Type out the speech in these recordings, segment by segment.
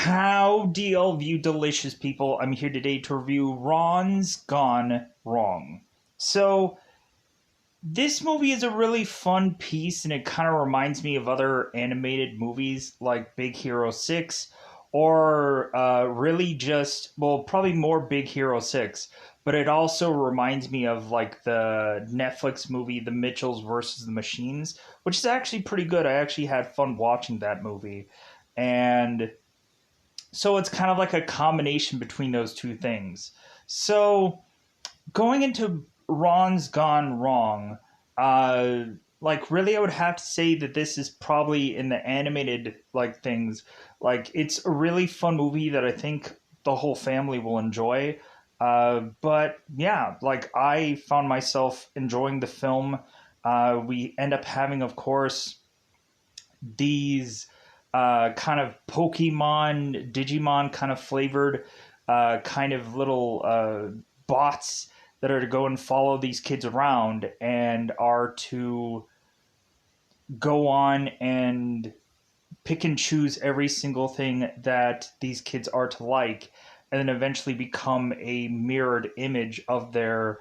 Howdy, all of you delicious people. I'm here today to review Ron's Gone Wrong. So, this movie is a really fun piece, and it kind of reminds me of other animated movies like Big Hero 6, or really just, well, probably more Big Hero 6. But it also reminds me of like the Netflix movie The Mitchells versus the Machines, which is actually pretty good. I actually had fun watching that movie. And so it's kind of like a combination between those two things. So going into Ron's Gone Wrong, uh, like really, I would have to say that this is probably in the animated like things. Like it's a really fun movie that I think the whole family will enjoy. But yeah, like I found myself enjoying the film. We end up having, of course, these kind of Pokemon, Digimon kind of flavored kind of little bots that are to go and follow these kids around and are to go on and pick and choose every single thing that these kids are to like, and then eventually become a mirrored image of their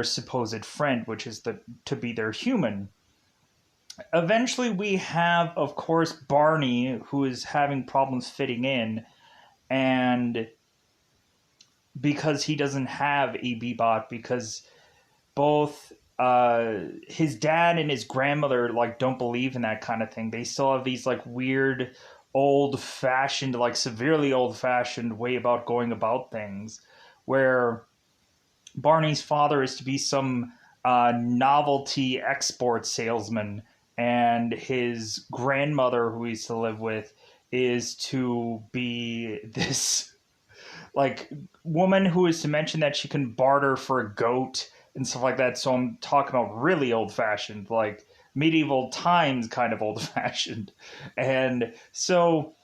supposed friend, which is to be their human. Eventually we have, of course, Barney, who is having problems fitting in, and because he doesn't have a Bebot, because both his dad and his grandmother like don't believe in that kind of thing. They still have these like weird old fashioned, like severely old fashioned way about going about things, where Barney's father is to be some novelty export salesman, and his grandmother, who he's to live with, is to be this like woman who is to mention that she can barter for a goat and stuff like that. So I'm talking about really old fashioned, like medieval times kind of old fashioned. And so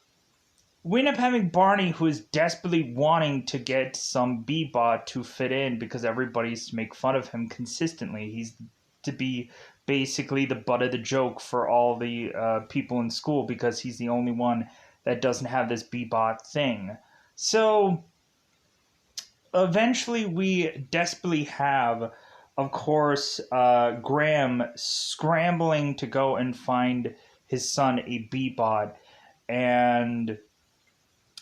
we end up having Barney, who is desperately wanting to get some Bebot to fit in because everybody's to make fun of him consistently. He's to be basically the butt of the joke for all the people in school because he's the only one that doesn't have this Bebot thing. So eventually, we desperately have, of course, Graham scrambling to go and find his son a Bebot, and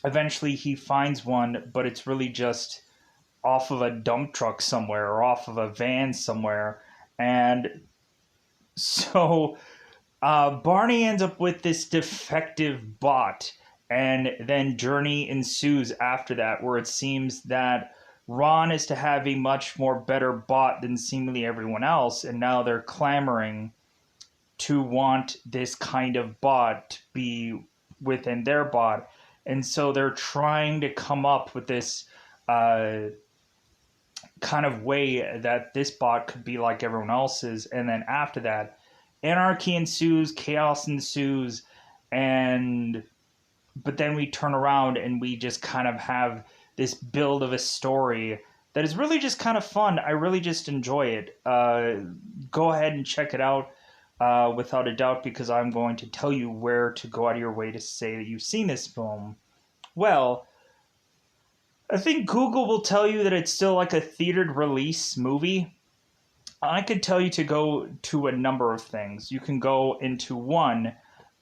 eventually he finds one, but it's really just off of a dump truck somewhere or off of a van somewhere. And so Barney ends up with this defective bot, and then journey ensues after that, where it seems that Ron is to have a much more better bot than seemingly everyone else, and now they're clamoring to want this kind of bot to be within their bot. And so they're trying to come up with this uh, kind of way that this bot could be like everyone else's. And then after that, anarchy ensues, chaos ensues, and but then we turn around and we just kind of have this build of a story that is really just kind of fun. I really just enjoy it. Go ahead and check it out without a doubt, because I'm going to tell you where to go out of your way to say that you've seen this film. Well, I think Google will tell you that it's still like a theatered release movie. I could tell you to go to a number of things. You can go into one.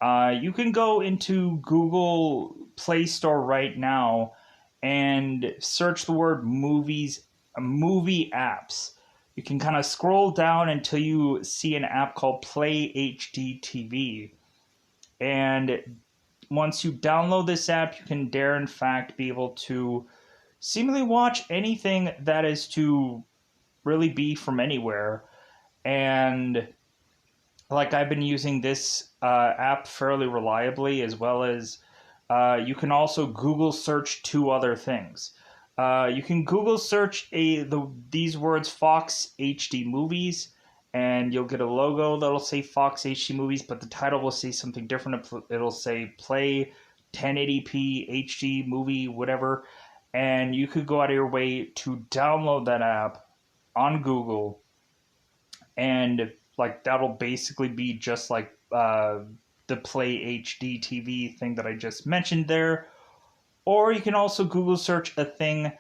You can go into Google Play Store right now and search the word movies, movie apps. You can kind of scroll down until you see an app called Play HD TV. And once you download this app, you can dare in fact be able to seemingly watch anything that is to really be from anywhere. And like I've been using this app fairly reliably, as well as you can also Google search two other things. You can Google search these words Fox HD Movies, and you'll get a logo that'll say Fox HD Movies, but the title will say something different. It'll say Play 1080p HD Movie, whatever. And you could go out of your way to download that app on Google, and like that'll basically be just like the Play HD TV thing that I just mentioned there. Or you can also Google search a thing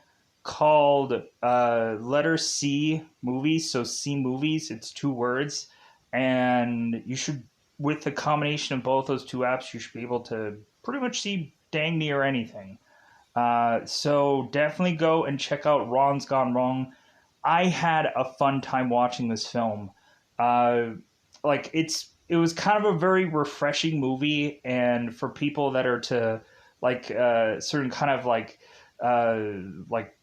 called letter C movies. So C movies, it's 2 words. And you should, with the combination of both those two apps, you should be able to pretty much see dang near anything. So definitely go and check out Ron's Gone Wrong. I had a fun time watching this film. Uh, it was kind of a very refreshing movie, and for people that are to certain kind of like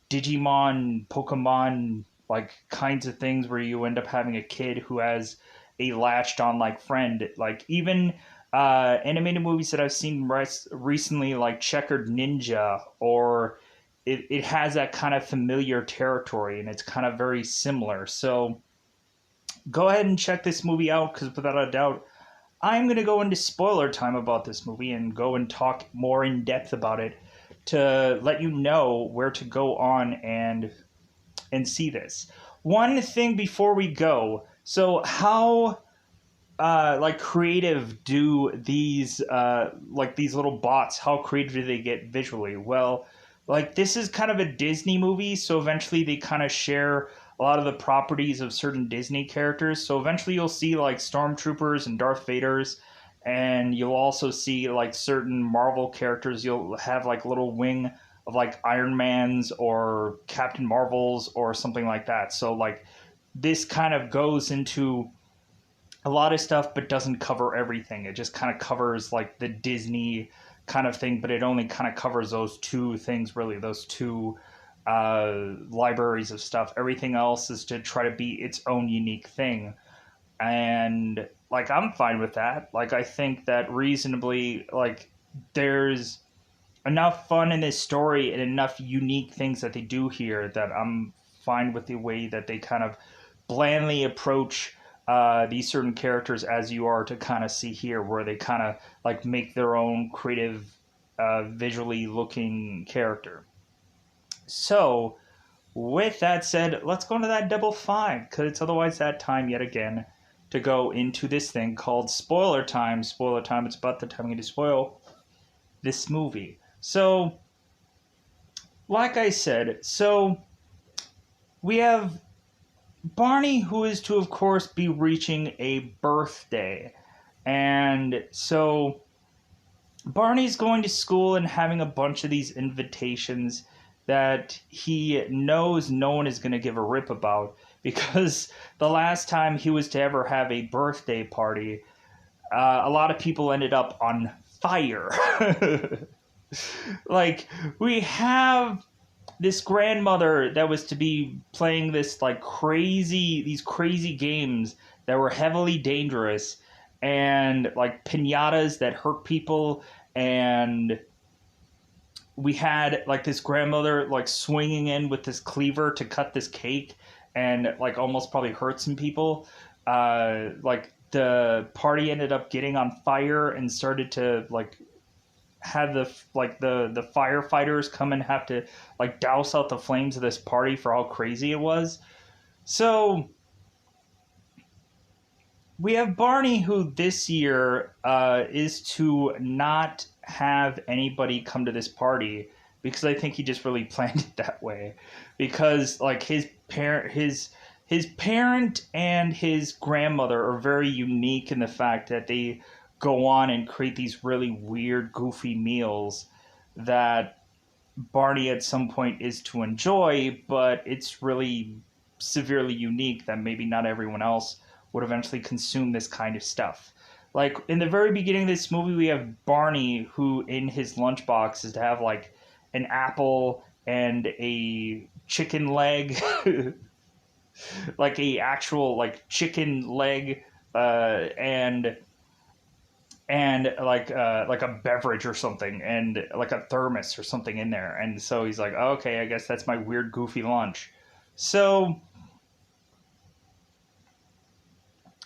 Digimon, Pokemon like kinds of things where you end up having a kid who has a latched on like friend, like even animated movies that I've seen recently, like Checkered Ninja, or it has that kind of familiar territory, and it's kind of very similar. So go ahead and check this movie out, because without a doubt, I'm going to go into spoiler time about this movie and go and talk more in depth about it to let you know where to go on and see this. One thing before we go, so how like creative do these like these little bots, how creative do they get visually? Well, like this is kind of a Disney movie, so eventually they kind of share a lot of the properties of certain Disney characters. So eventually you'll see like stormtroopers and Darth Vaders, and you'll also see like certain Marvel characters. You'll have like a little wing of like Iron Man's or Captain Marvel's or something like that. So like this kind of goes into a lot of stuff but doesn't cover everything. It just kind of covers like the Disney kind of thing, but it only kind of covers those two things, really, those two libraries of stuff. Everything else is to try to be its own unique thing. And like I'm fine with that. Like I think that reasonably, like there's enough fun in this story and enough unique things that they do here that I'm fine with the way that they kind of blandly approach these certain characters, as you are to kind of see here, where they kind of like make their own creative, visually looking character. So, with that said, let's go into that double five, because it's otherwise that time yet again to go into this thing called spoiler time. Spoiler time, it's about the time I'm going to spoil this movie. So, like I said, so we have Barney, who is to, of course, be reaching a birthday. And so Barney's going to school and having a bunch of these invitations that he knows no one is going to give a rip about, because the last time he was to ever have a birthday party, a lot of people ended up on fire. Like, we have this grandmother that was to be playing this like these crazy games that were heavily dangerous, and like piñatas that hurt people, and we had like this grandmother like swinging in with this cleaver to cut this cake and like almost probably hurt some people. Like the party ended up getting on fire and started to like have the firefighters come and have to like douse out the flames of this party for how crazy it was. So we have Barney, who this year is to not have anybody come to this party, because I think he just really planned it that way. Because like his parent and his grandmother are very unique in the fact that they go on and create these really weird, goofy meals that Barney at some point is to enjoy, but it's really severely unique that maybe not everyone else would eventually consume this kind of stuff. Like in the very beginning of this movie, we have Barney, who in his lunchbox is to have like an apple and a chicken leg, like a actual like chicken leg, and like a beverage or something, and like a thermos or something in there. And so he's like, oh, okay, I guess that's my weird goofy lunch. So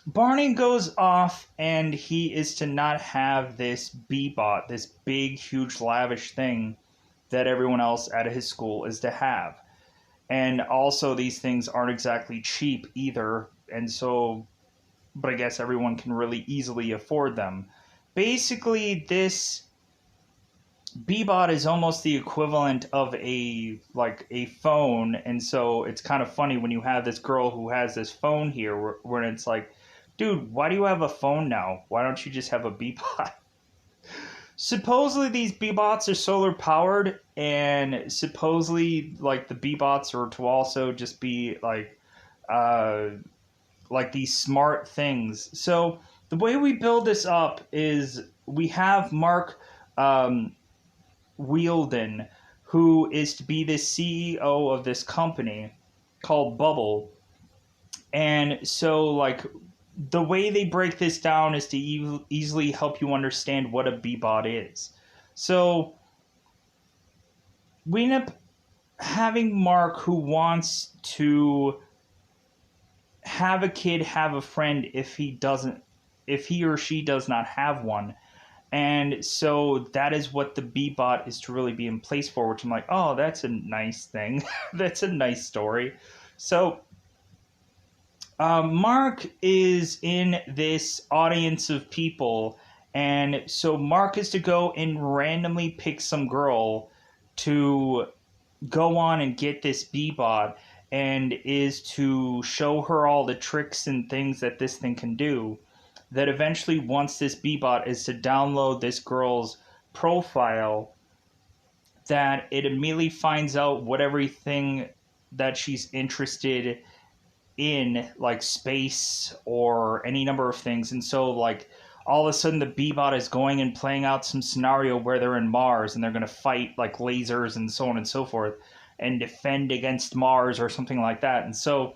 Barney goes off, and he is to not have this B-bot, this big, huge, lavish thing that everyone else at his school is to have. And also, these things aren't exactly cheap either, and so, but I guess everyone can really easily afford them. basically this Bebot is almost the equivalent of a phone, and so it's kind of funny when you have this girl who has this phone here, where it's like, dude, why do you have a phone now? Why don't you just have a Bebot? Supposedly these Bebots are solar powered, and supposedly like the Bebots are to also just be uh like these smart things. So the way we build this up is we have Mark Wielden, who is to be the CEO of this company called Bubble. And so, like, the way they break this down is to easily help you understand what a Bebot is. So, we end up having Mark who wants to have a kid have a friend if he or she does not have one. And so that is what the Bebot is to really be in place for, which I'm like, oh, that's a nice thing. That's a nice story. So Mark is in this audience of people, and so Mark is to go and randomly pick some girl to go on and get this Bebot, and is to show her all the tricks and things that this thing can do. That eventually, once this Bebot is to download this girl's profile, that it immediately finds out what everything that she's interested in, like space or any number of things. And so, like, all of a sudden the Bebot is going and playing out some scenario where they're in Mars and they're going to fight like lasers and so on and so forth and defend against Mars or something like that. And so,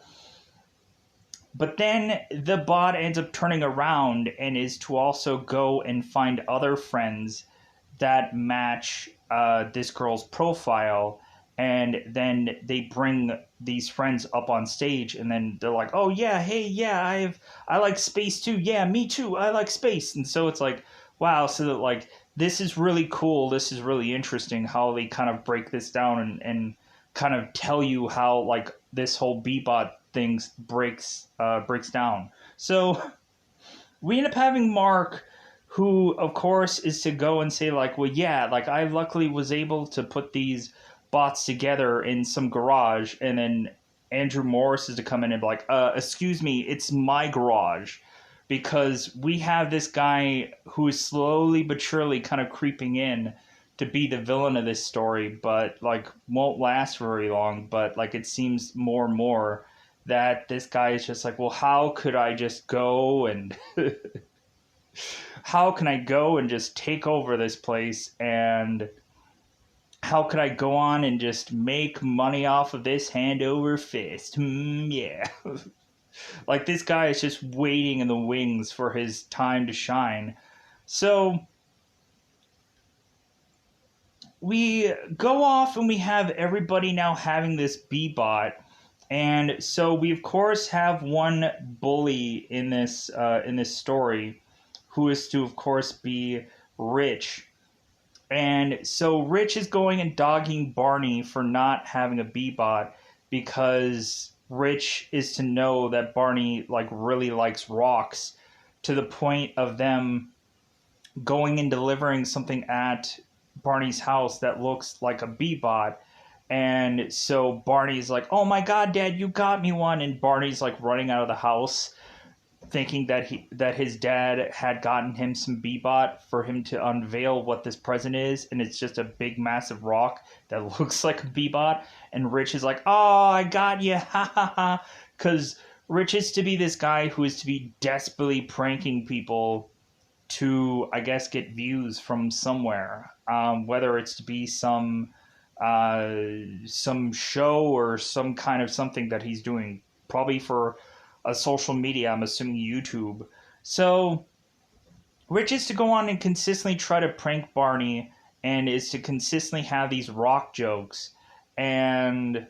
but then the bot ends up turning around and is to also go and find other friends that match this girl's profile. And then they bring these friends up on stage, and then they're like, "Oh yeah, hey yeah, I like space too. Yeah, me too. I like space." And so it's like, wow. So that, like, this is really cool. This is really interesting how they kind of break this down and kind of tell you how like this whole Bebot things breaks down. So we end up having Mark, who of course is to go and say like, well, yeah, like I luckily was able to put these bots together in some garage, and then Andrew Morris is to come in and be like, excuse me, it's my garage, because we have this guy who is slowly but surely kind of creeping in to be the villain of this story, but like won't last very long. But like it seems more and more that this guy is just like, well, how could I just go and how can I go and just take over this place, and how could I go on and just make money off of this hand over fist? Yeah. Like this guy is just waiting in the wings for his time to shine. So we go off and we have everybody now having this Bebot. And so we of course have one bully in this story, who is to of course be Rich. And so Rich is going and dogging Barney for not having a Bebot, because Rich is to know that Barney like really likes rocks, to the point of them going and delivering something at Barney's house that looks like a Bebot. And so Barney's like, "Oh my god, Dad, you got me one." And Barney's like running out of the house, thinking that his dad had gotten him some Bebot for him to unveil what this present is, and it's just a big massive rock that looks like a Bebot. And Rich is like, "Oh, I got you, ha ha ha," because Rich is to be this guy who is to be desperately pranking people to, I guess, get views from somewhere, whether it's to be some show or some kind of something that he's doing, probably for a social media, I'm assuming YouTube. So Rich is to go on and consistently try to prank Barney, and is to consistently have these rock jokes, and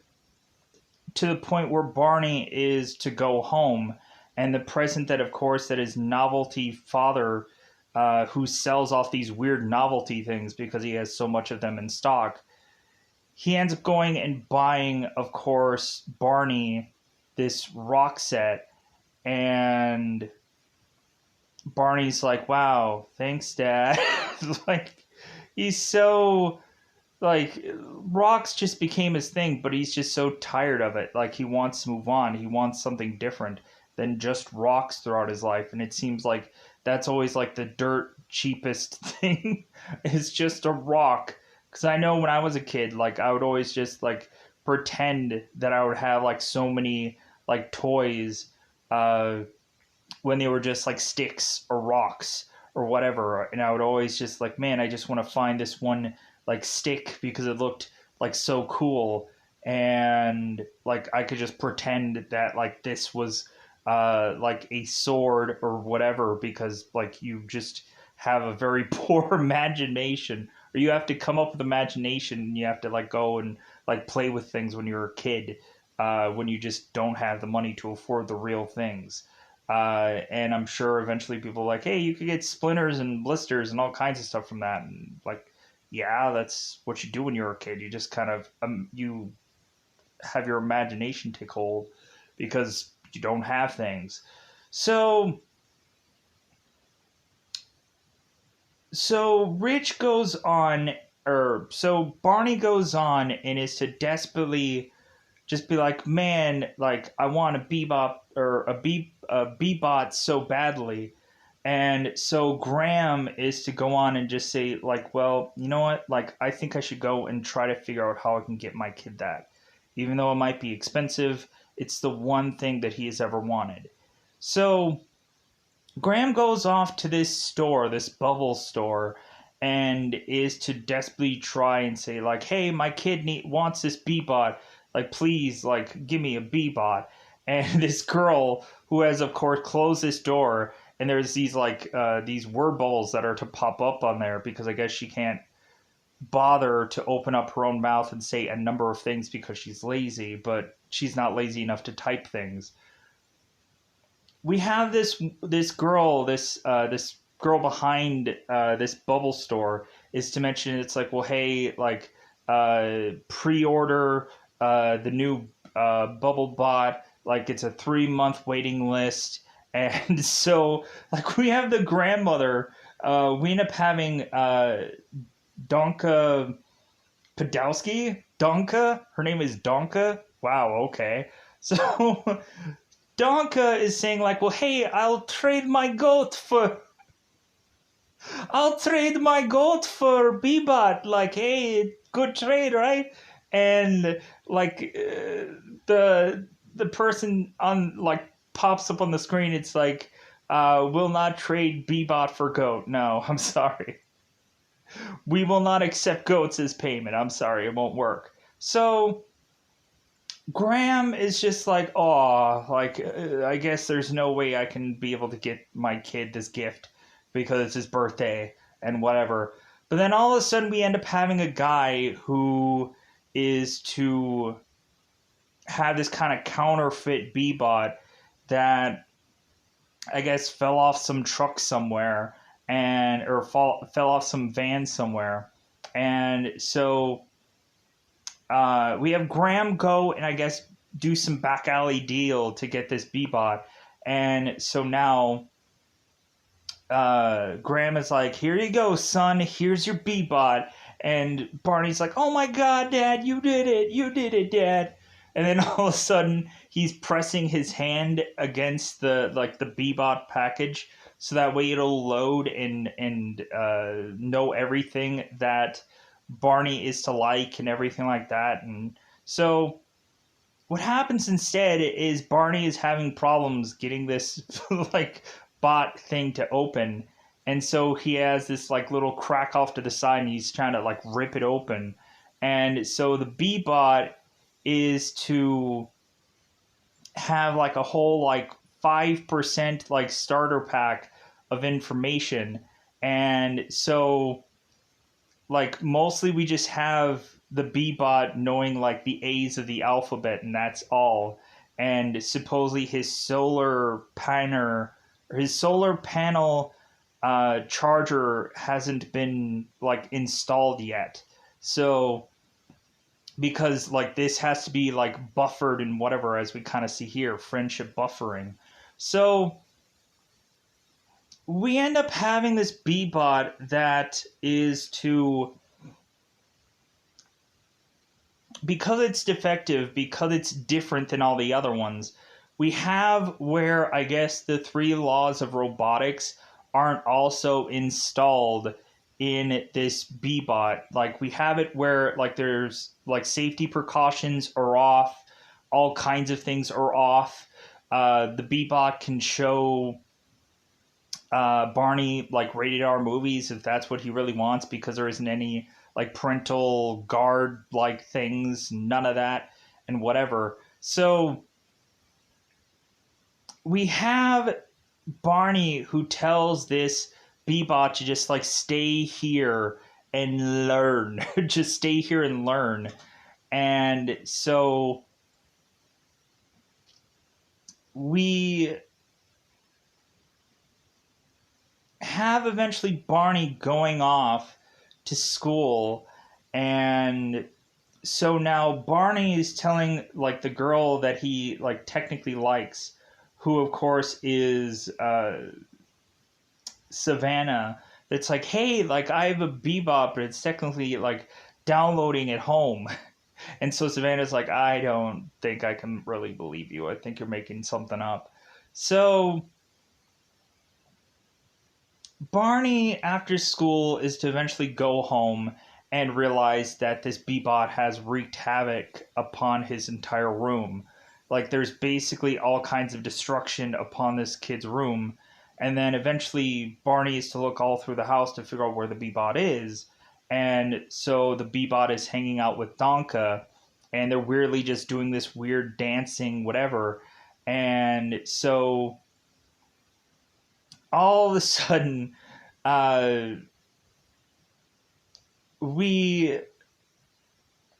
to the point where Barney is to go home, and the present that of course that his novelty father, who sells off these weird novelty things because he has so much of them in stock, he ends up going and buying, of course, Barney this rock set. And Barney's like, wow, thanks, Dad. Like, he's so, like, rocks just became his thing, but he's just so tired of it. Like, he wants to move on. He wants something different than just rocks throughout his life. And it seems like that's always like the dirt cheapest thing is just a rock. Because I know when I was a kid, like, I would always just, like, pretend that I would have, like, so many, like, toys, uh, when they were just like sticks or rocks or whatever. And I would always just like, man, I just want to find this one like stick because it looked like so cool. And like I could just pretend that like this was like a sword or whatever because like you just have a very poor imagination or you have to come up with imagination and you have to like go and like play with things when you're a kid when you just don't have the money to afford the real things. And I'm sure eventually people are like, hey, you could get splinters and blisters and all kinds of stuff from that. And like, yeah, that's what you do when you're a kid. You just kind of you have your imagination take hold because you don't have things. So Rich goes on, or so Barney goes on and is to desperately just be like, man, like I want a bebop or a bebot so badly. And so Graham is to go on and just say, like, well, you know what? Like, I think I should go and try to figure out how I can get my kid that. Even though it might be expensive, it's the one thing that he has ever wanted. So Graham goes off to this store, this bubble store, and is to desperately try and say, like, hey, my kid wants this Bebot. Like, please, like, give me a Bebot. And this girl, who has, of course, closed this door, and there's these, like, these word bubbles that are to pop up on there because I guess she can't bother to open up her own mouth and say a number of things because she's lazy, but she's not lazy enough to type things. We have this girl behind this bubble store is to mention it's like, well, hey, like pre-order the new bubble bot, like it's a 3 month waiting list. And so like we have the grandmother, we end up having Donka Podolsky. Donka, her name is Donka. Wow, okay. So Donka is saying like, well, hey, I'll trade my goat for Bebot. Like, hey, good trade, right? And like the person on like pops up on the screen. It's like, will not trade Bebot for goat. No, I'm sorry. We will not accept goats as payment. I'm sorry, it won't work. So Graham is just like, oh, like, I guess there's no way I can be able to get my kid this gift because it's his birthday and whatever. But then all of a sudden, we end up having a guy who is to have this kind of counterfeit Bebot that I guess fell off some truck somewhere and or fell off some van somewhere. And so we have Graham go and I guess do some back alley deal to get this Bebot. And so now Graham is like, here you go, son. Here's your Bebot. And Barney's like, oh my God, Dad, you did it. You did it, Dad. And then all of a sudden he's pressing his hand against the Bebot package so that way it'll load and know everything that Barney is to like and everything like that. And so what happens instead is Barney is having problems getting this like bot thing to open. And so he has this like little crack off to the side and he's trying to like rip it open. And so the B bot is to have like a whole like 5% like starter pack of information. And so like mostly we just have the B-bot knowing like the A's of the alphabet and that's all. And supposedly his solar panel charger hasn't been like installed yet. So because like this has to be like buffered and whatever, as we kind of see here, friendship buffering. So we end up having this B-bot that is to, because it's defective, because it's different than all the other ones, we have where I guess the three laws of robotics aren't also installed in this B-bot. Like we have it where like there's like safety precautions are off, all kinds of things are off. The B-bot can show Barney like rated R movies if that's what he really wants, because there isn't any like parental guard like things, none of that, and whatever. So we have Barney who tells this Bebot to just like stay here and learn, just stay here and learn. And so we have eventually Barney going off to school, and so now Barney is telling like the girl that he like technically likes, who of course is Savannah. That's like, hey, like I have a Bebop, but it's technically like downloading at home. And so Savannah's like, I don't think I can really believe you. I think you're making something up. So Barney, after school, is to eventually go home and realize that this Bebot has wreaked havoc upon his entire room. Like, there's basically all kinds of destruction upon this kid's room. And then eventually, Barney is to look all through the house to figure out where the Bebot is. And so the Bebot is hanging out with Donka, and they're weirdly just doing this weird dancing, whatever. And so all of a sudden, uh, we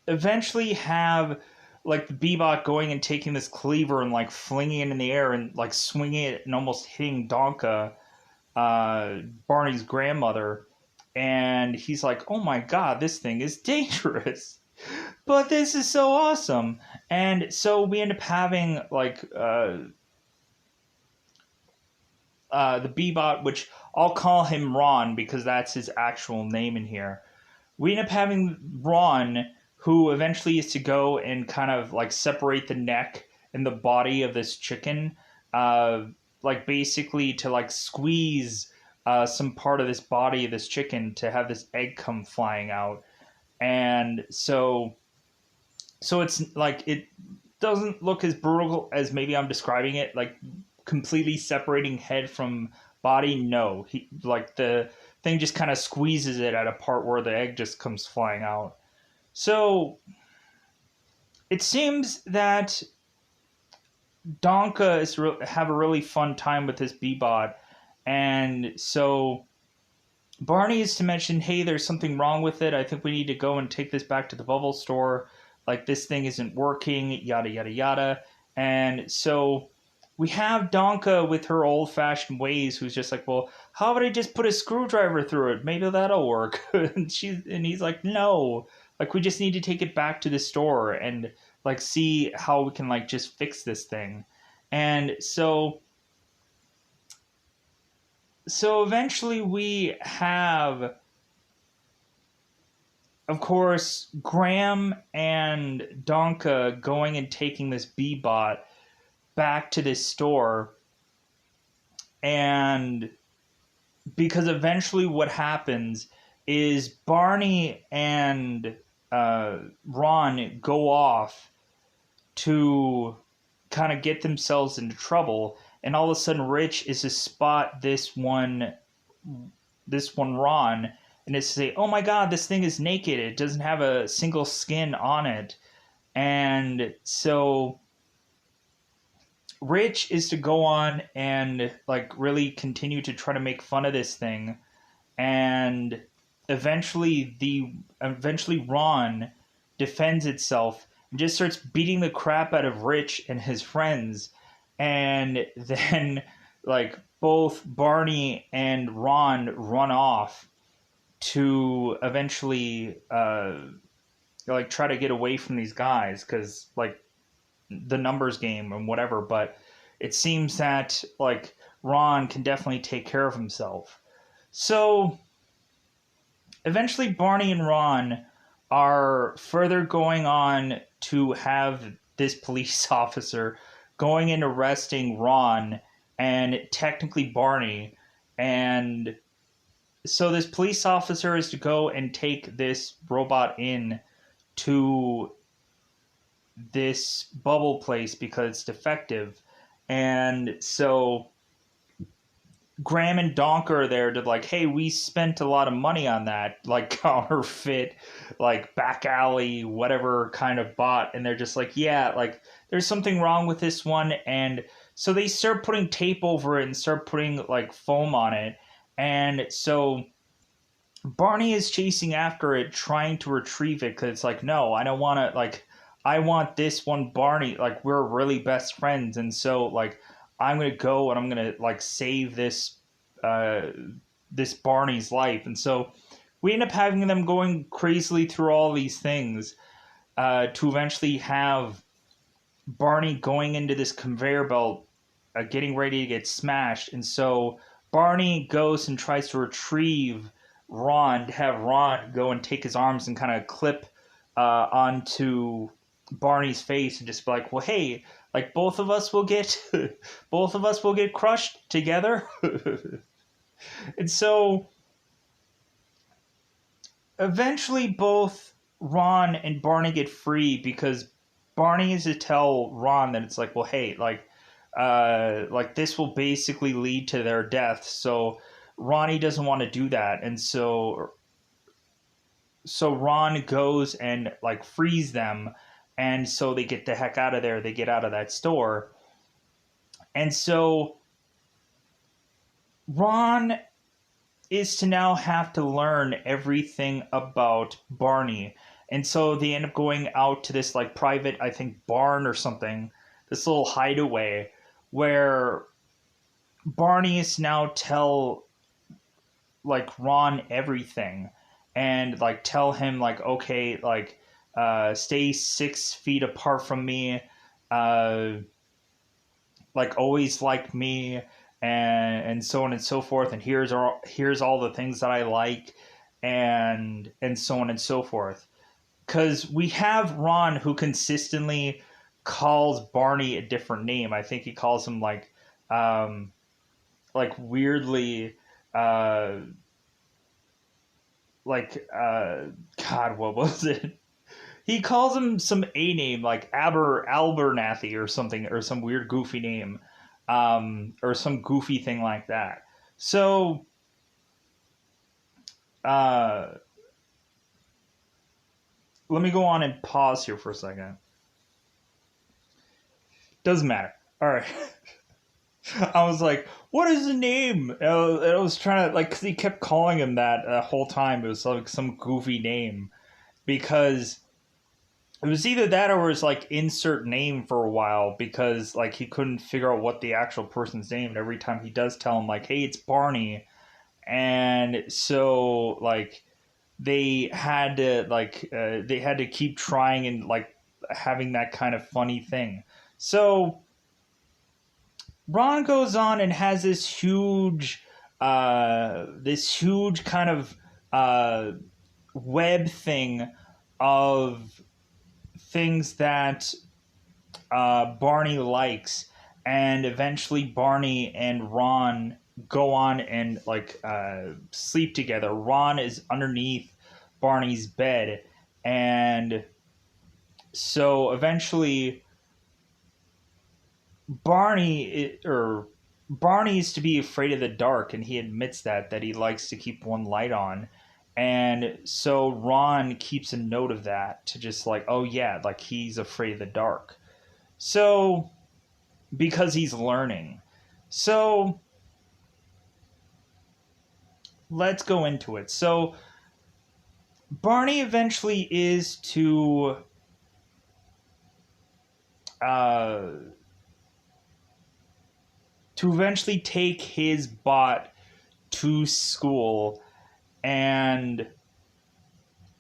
eventually have like the Bebot going and taking this cleaver and like flinging it in the air and like swinging it and almost hitting Donka, Barney's grandmother. And he's like, oh my god, this thing is dangerous. But this is so awesome. And so we end up having like the Bebot, which I'll call him Ron because that's his actual name in here. We end up having Ron, who eventually is to go and kind of like separate the neck and the body of this chicken, like basically to like squeeze some part of this body of this chicken to have this egg come flying out. And so it's like it doesn't look as brutal as maybe I'm describing it, like completely separating head from body. No, he like the thing just kind of squeezes it at a part where the egg just comes flying out. So it seems that Donka is have a really fun time with this Bebot, and so Barney is to mention, hey, there's something wrong with it. I think we need to go and take this back to the bubble store. Like, this thing isn't working, yada, yada, yada. And so we have Donka with her old fashioned ways, who's just like, well, how about I just put a screwdriver through it? Maybe that'll work. And he's like, no. Like, we just need to take it back to the store and like see how we can like just fix this thing. And so eventually we have, of course, Graham and Donka going and taking this Bebot back to this store. And because eventually what happens is Barney and Ron go off to kind of get themselves into trouble, and all of a sudden Rich is to spot this one Ron, and it's to say, oh my god, this thing is naked, it doesn't have a single skin on it. And so Rich is to go on and like really continue to try to make fun of this thing, and eventually Ron defends itself and just starts beating the crap out of Rich and his friends. And then like both Barney and Ron run off to eventually like try to get away from these guys, because like the numbers game and whatever. But it seems that like Ron can definitely take care of himself. So eventually, Barney and Ron are further going on to have this police officer going and arresting Ron and technically Barney. And so this police officer is to go and take this robot in to this bubble place because it's defective. And so Graham and Donker are there to like, hey, we spent a lot of money on that, like counterfeit, like back alley, whatever kind of bot. And they're just like, yeah, like there's something wrong with this one. And so they start putting tape over it and start putting like foam on it. And so Barney is chasing after it, trying to retrieve it because it's like, no, I don't want to, like, I want this one Barney. Like, we're really best friends. And so, like, I'm going to go and I'm going to, like, save uh, this Barney's life. And so we end up having them going crazily through all these things to eventually have Barney going into this conveyor belt, getting ready to get smashed. And so Barney goes and tries to retrieve Ron, to have Ron go and take his arms and kind of clip onto Barney's face and just be like, well, hey, like both of us will get both of us will get crushed together. And so eventually both Ron and Barney get free because Barney is to tell Ron that it's like, well, hey, like this will basically lead to their death. So Ronnie doesn't want to do that. And so Ron goes and like frees them. And so they get the heck out of there. They get out of that store. And so Ron is to now have to learn everything about Barney. And so they end up going out to this like private, I think, barn or something, this little hideaway where Barney is to now tell like Ron everything and like tell him like, okay, like stay 6 feet apart from me, uh like always like me, and so on and so forth, and here's all the things that I like, and so on and so forth. Because we have Ron who consistently calls Barney a different name. I think he calls him like weirdly uh God, what was it? He calls him some A name like Abernathy or something, or some weird goofy name, or some goofy thing like that. So, uh, let me go on and pause here for a second. Doesn't matter. All right. I was like, "What is the name?" And I was trying to like, cause he kept calling him that the whole time. It was like some goofy name because it was either that or it was like insert name for a while because like he couldn't figure out what the actual person's name. And every time he does tell him like, "Hey, it's Barney," and so like they had to keep trying and like having that kind of funny thing. So Ron goes on and has this huge kind of uh, web thing of things that Barney likes, and eventually Barney and Ron go on and like sleep together. Ron is underneath Barney's bed, and so eventually Barney's to be afraid of the dark, and he admits that he likes to keep one light on. And so Ron keeps a note of that to just like, oh yeah, like he's afraid of the dark. So because he's learning. So let's go into it. So Barney eventually is uh, to eventually take his bot to school, and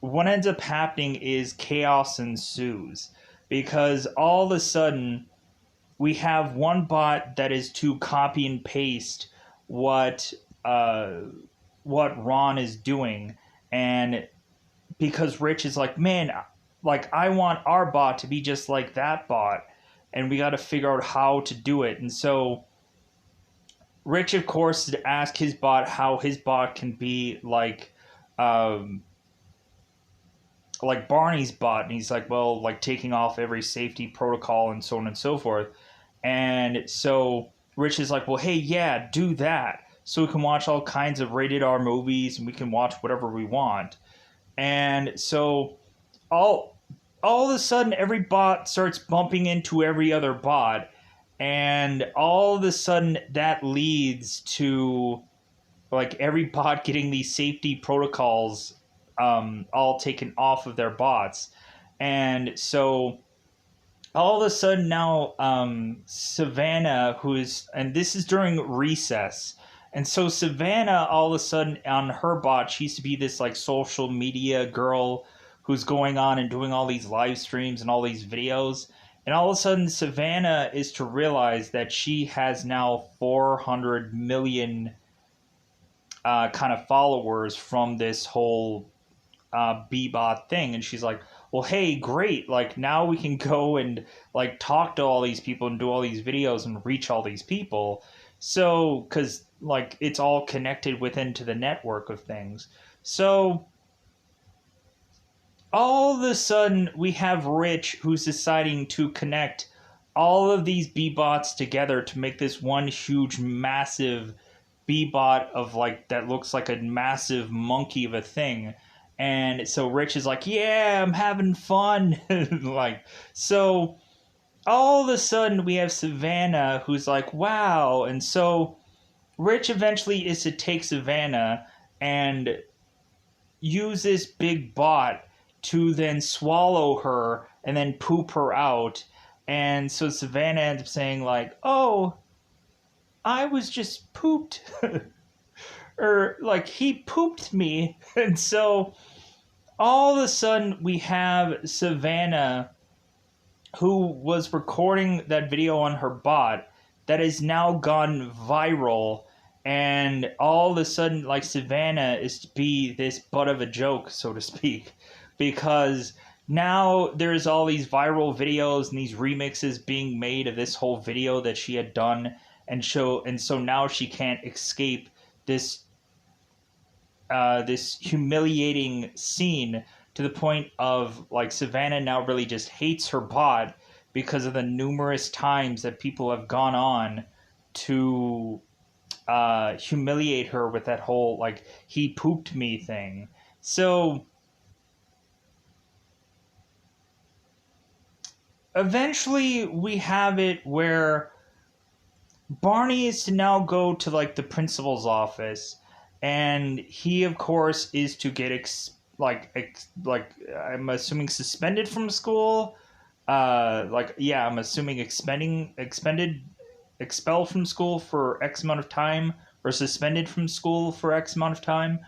what ends up happening is chaos ensues because all of a sudden we have one bot that is to copy and paste what uh, what Ron is doing, and because Rich is like, man, like I want our bot to be just like that bot, and we got to figure out how to do it. And so Rich, of course, asked his bot how his bot can be um, like Barney's bot, and he's like, well, like taking off every safety protocol and so on and so forth. And so Rich is like, well, hey, yeah, do that, so we can watch all kinds of rated R movies and we can watch whatever we want. And so all all of a sudden every bot starts bumping into every other bot, and all of a sudden that leads to like every bot getting these safety protocols all taken off of their bots. And so all of a sudden now Savannah, who's, and this is during recess, and so Savannah all of a sudden on her bot, she used to be this like social media girl who's going on and doing all these live streams and all these videos, and all of a sudden Savannah is to realize that she has now 400 million kind of followers from this whole Bebot thing, and she's like, well, hey, great, like now we can go and like talk to all these people and do all these videos and reach all these people. So because like it's all connected within to the network of things. So all of a sudden we have Rich who's deciding to connect all of these Bebots together to make this one huge massive Bebot of like that looks like a massive monkey of a thing. And so Rich is like, yeah, I'm having fun. Like, so all of a sudden we have Savannah who's like, wow. And so Rich eventually is to take Savannah and use this big bot to then swallow her and then poop her out. And so Savannah ends up saying like, oh, I was just pooped. Or like he pooped me. And so all of a sudden we have Savannah who was recording that video on her bot that has now gone viral, and all of a sudden like Savannah is to be this butt of a joke, so to speak, because now there's all these viral videos and these remixes being made of this whole video that she had done, and so now she can't escape this this humiliating scene, to the point of like Savannah now really just hates her bot because of the numerous times that people have gone on to humiliate her with that whole like he pooped me thing. So eventually we have it where Barney is to now go to like the principal's office, and he of course is to get I'm assuming suspended from school. Like yeah, I'm assuming expelled from school for X amount of time, or suspended from school for X amount of time.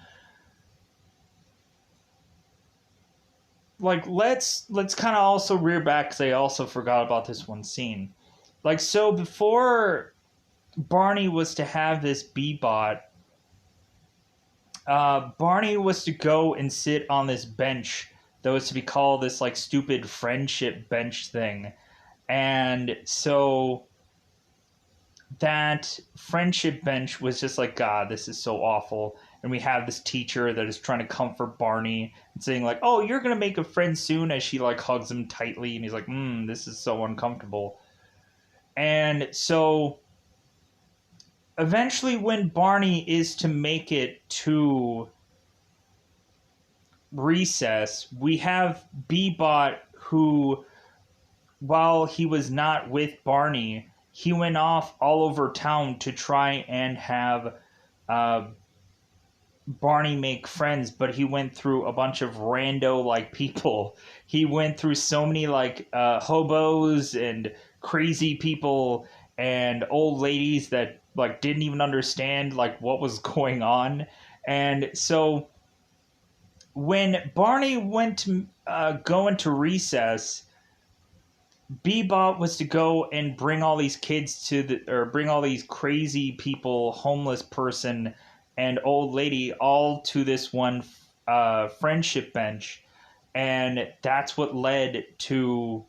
Like let's kind of also rear back because I also forgot about this one scene. Like so before Barney was to have this B-bot, Barney was to go and sit on this bench that was to be called this like stupid friendship bench thing. And so that friendship bench was just like, God, this is so awful. And we have this teacher that is trying to comfort Barney and saying like, oh, you're going to make a friend soon, as she like hugs him tightly. And he's like, this is so uncomfortable. And so eventually when Barney is to make it to recess, we have Bebot who, while he was not with Barney, he went off all over town to try and have Barney make friends, but he went through a bunch of rando like people. He went through so many like hobos and crazy people and old ladies that like didn't even understand like what was going on. And so when Barney went to go into recess, Bebop was to go and bring all these kids to the, or bring all these crazy people, homeless person and old lady, all to this one friendship bench, and that's what led to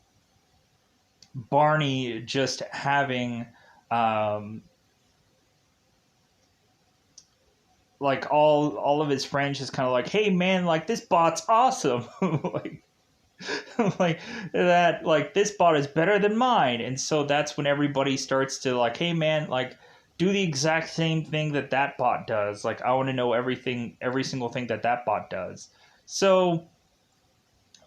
Barney just having um, like all of his friends just kind of like, hey man, like this bot's awesome, like like that, like this bot is better than mine, and so that's when everybody starts to like, hey man, like do the exact same thing that that bot does. Like I want to know everything, every single thing that that bot does. So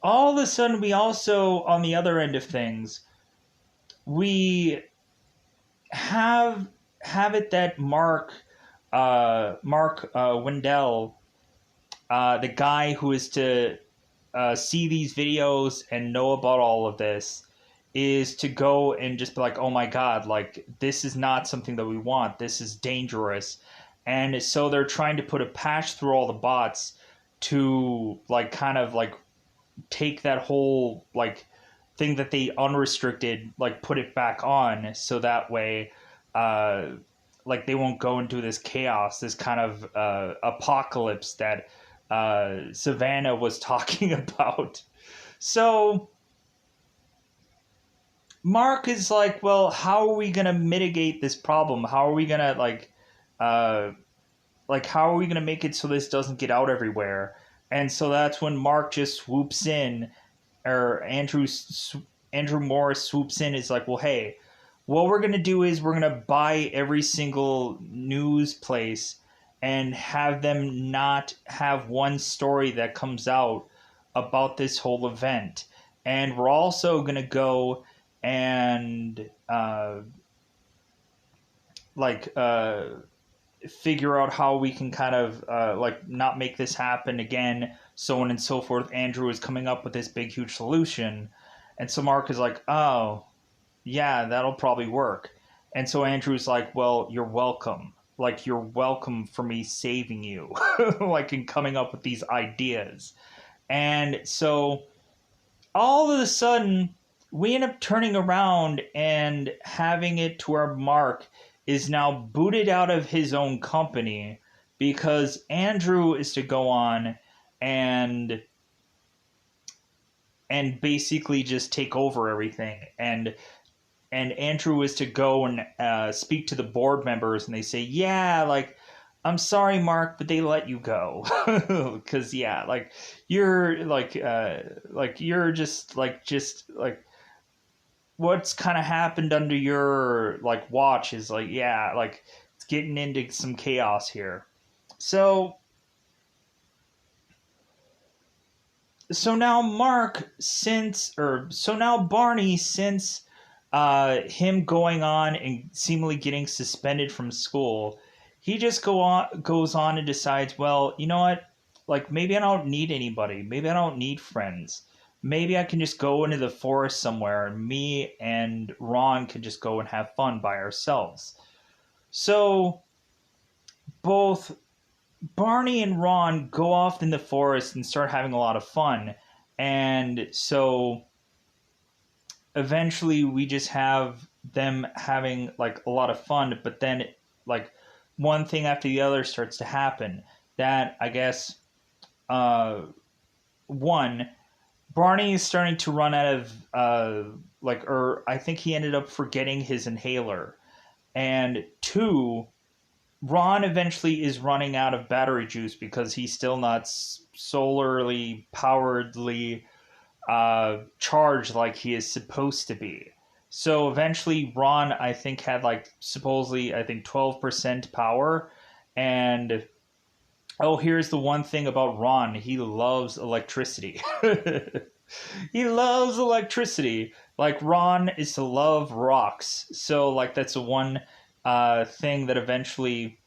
all of a sudden, we also on the other end of things, we have it that Mark Wendell, the guy who is to see these videos and know about all of this, is to go and just be like, oh my god, like this is not something that we want. This is dangerous. And so they're trying to put a patch through all the bots to like kind of like take that whole like thing that they unrestricted, like put it back on, so that way uh like they won't go into this chaos, this kind of apocalypse that Savannah was talking about. So Mark is like, well, how are we gonna mitigate this problem? How are we gonna uh how are we gonna make it so this doesn't get out everywhere? And so that's when Mark just swoops in, or Andrew Morris swoops in. Is like, well, hey, what we're gonna do is we're gonna buy every single news place and have them not have one story that comes out about this whole event, and we're also gonna go and like figure out how we can kind of like not make this happen again, so on and so forth. Andrew is coming up with this big huge solution, and so Mark is like, oh yeah, that'll probably work. And so Andrew's like, well, you're welcome, like you're welcome for me saving you like in coming up with these ideas. And so all of a sudden we end up turning around and having it to where Mark is now booted out of his own company because Andrew is to go on and basically just take over everything. And Andrew is to go and speak to the board members, and they say, yeah, like, I'm sorry, Mark, but they let you go because yeah, like you're just like what's kind of happened under your like watch is like, yeah, like it's getting into some chaos here. So now Mark, since or so now Barney, since him going on and seemingly getting suspended from school, he just goes on and decides, well, you know what, like maybe I don't need anybody, maybe I don't need friends, maybe I can just go into the forest somewhere and me and Ron can just go and have fun by ourselves. So both Barney and Ron go off in the forest and start having a lot of fun. And so eventually we just have them having like a lot of fun, but then like one thing after the other starts to happen that I guess one, Barney is starting to run out of or I think he ended up forgetting his inhaler. And two, Ron eventually is running out of battery juice because he's still not solarly poweredly charged like he is supposed to be. So eventually, Ron, I think, had like supposedly, I think 12% power. And oh, here's the one thing about Ron: he loves electricity. He loves electricity. Like Ron is to love rocks. So like that's the one thing that eventually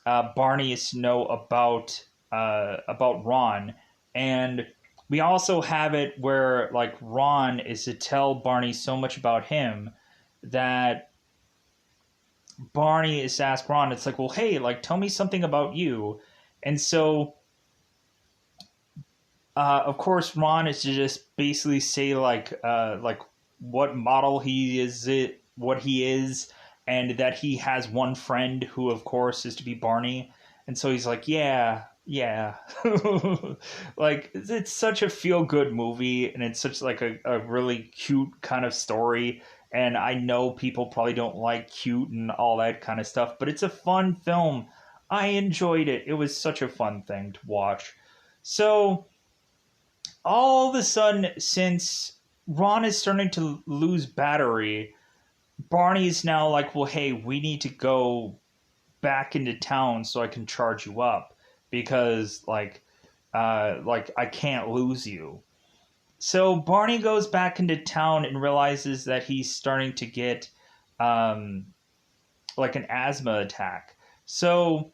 Barney is to know about Ron. And we also have it where like Ron is to tell Barney so much about him that Barney is to ask Ron, it's like, well, hey, like tell me something about you. And so of course Ron is to just basically say like what model he is, what he is, and that he has one friend who, of course, is to be Barney. And so he's like, yeah, yeah. Like, it's such a feel good movie, and it's such like a really cute kind of story. And I know people probably don't like cute and all that kind of stuff, but it's a fun film. I enjoyed it. It was such a fun thing to watch. So all of a sudden, since Ron is starting to lose battery, Barney's now like, well, hey, we need to go back into town so I can charge you up because like I can't lose you. So Barney goes back into town and realizes that he's starting to get um, like an asthma attack. So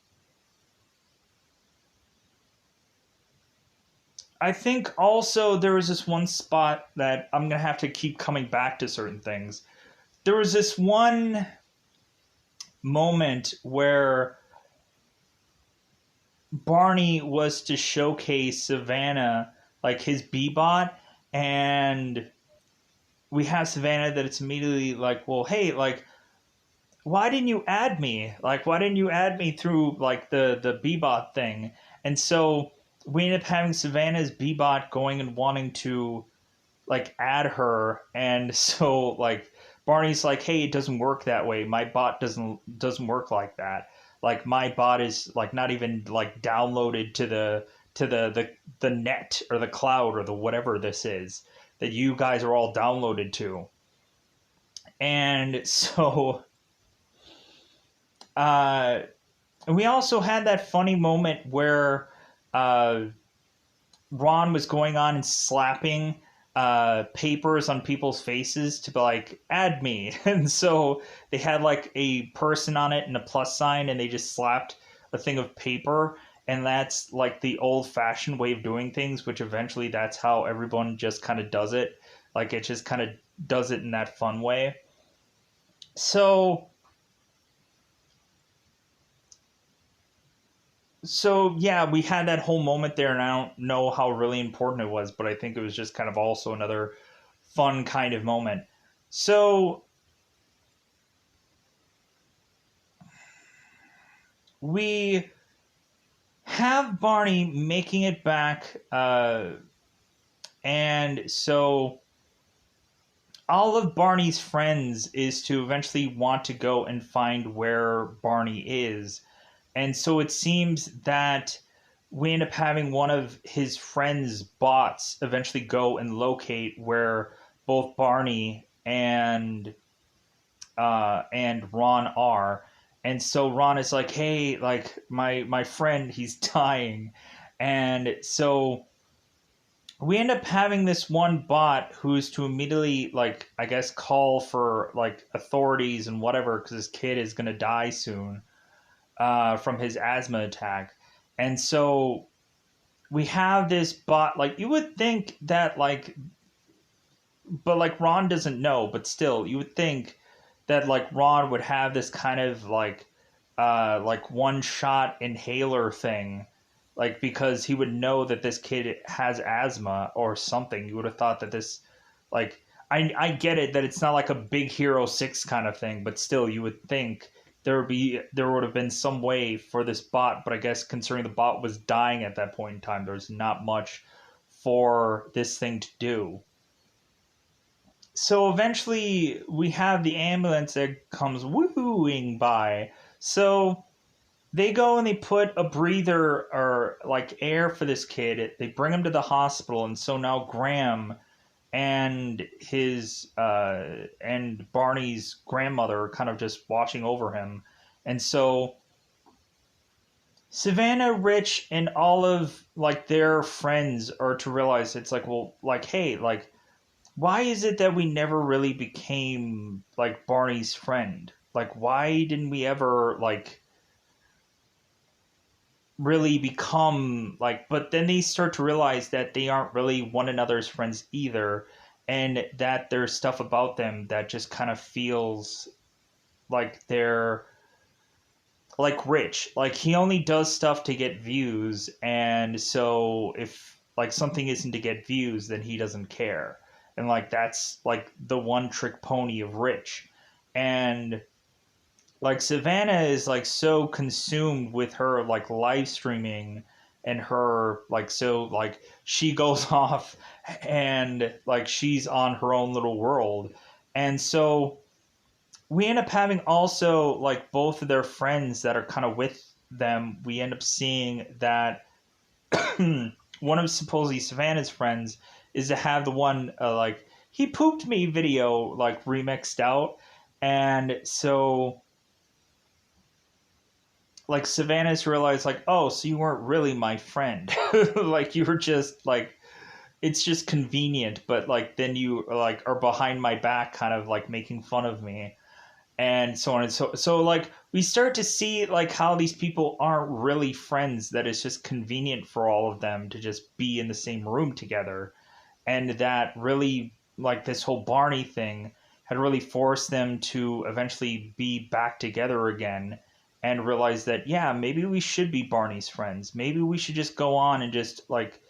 I think also there was this one spot that I'm gonna have to keep coming back to certain things. There was this one moment where Barney was to showcase Savannah, like his B-bot, and we have Savannah that it's immediately like, well, hey, like, why didn't you add me? Like, why didn't you add me through like the B-bot thing? And so we ended up having Savannah's B-bot going and wanting to like add her, and so like Barney's like, hey, it doesn't work that way. My bot doesn't work like that. Like my bot is like not even like downloaded to the net or the cloud or the whatever this is that you guys are all downloaded to. And so uh we also had that funny moment where uh Ron was going on and slapping papers on people's faces to be like, add me. And so they had like a person on it and a plus sign, and they just slapped a thing of paper. And that's like the old fashioned way of doing things, which eventually that's how everyone just kind of does it. Like it just kind of does it in that fun way. So So yeah, we had that whole moment there, and I don't know how really important it was, but I think it was just kind of also another fun kind of moment. So we have Barney making it back, and so all of Barney's friends is to eventually want to go and find where Barney is. And so it seems that we end up having one of his friends' bots eventually go and locate where both Barney and Ron are. And so Ron is like, "Hey, like my friend, he's dying," and so we end up having this one bot who's to immediately like I guess call for like authorities and whatever because his kid is gonna die soon from his asthma attack. And so we have this bot, like, you would think that, like, but like Ron doesn't know, but still, you would think that, like, Ron would have this kind of, like one shot inhaler thing, like, because he would know that this kid has asthma or something. You would have thought that this, like, I get it that it's not like a Big Hero 6 kind of thing, but still, you would think there would have been some way for this bot, but I guess considering the bot was dying at that point in time, there's not much for this thing to do. So eventually we have the ambulance that comes wooing by. So they go and they put a breather or like air for this kid. They bring him to the hospital, and so now Graham and his and Barney's grandmother are kind of just watching over him. And so Savannah, Rich, and all of like their friends are to realize it's like, well, like, hey, like, why is it that we never really became like Barney's friend? Like, why didn't we ever like really become like, but then they start to realize that they aren't really one another's friends either, and that there's stuff about them that just kind of feels like they're like Rich, like he only does stuff to get views, and so if like something isn't to get views, then he doesn't care. and like that's like the one trick pony of Rich. And like Savannah is like so consumed with her like live streaming and her like so like she goes off and like she's on her own little world. And so we end up having also like both of their friends that are kind of with them. We end up seeing that one of supposedly Savannah's friends is to have the one like he pooped me video like remixed out. And so like Savannah's realized like, oh, so you weren't really my friend. Like you were just like it's just convenient, but like then you like are behind my back kind of like making fun of me, and so on and so like we start to see like how these people aren't really friends, that it's just convenient for all of them to just be in the same room together. And that really like this whole Barney thing had really forced them to eventually be back together again and realize that yeah, maybe we should be Barney's friends, maybe we should just go on and just like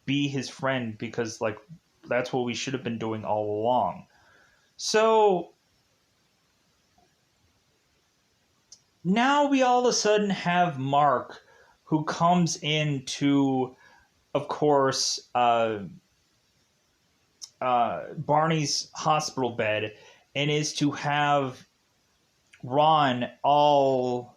be his friend, because like that's what we should have been doing all along. So now we all of a sudden have Mark, who comes into, of course, Barney's hospital bed, and is to have Ron all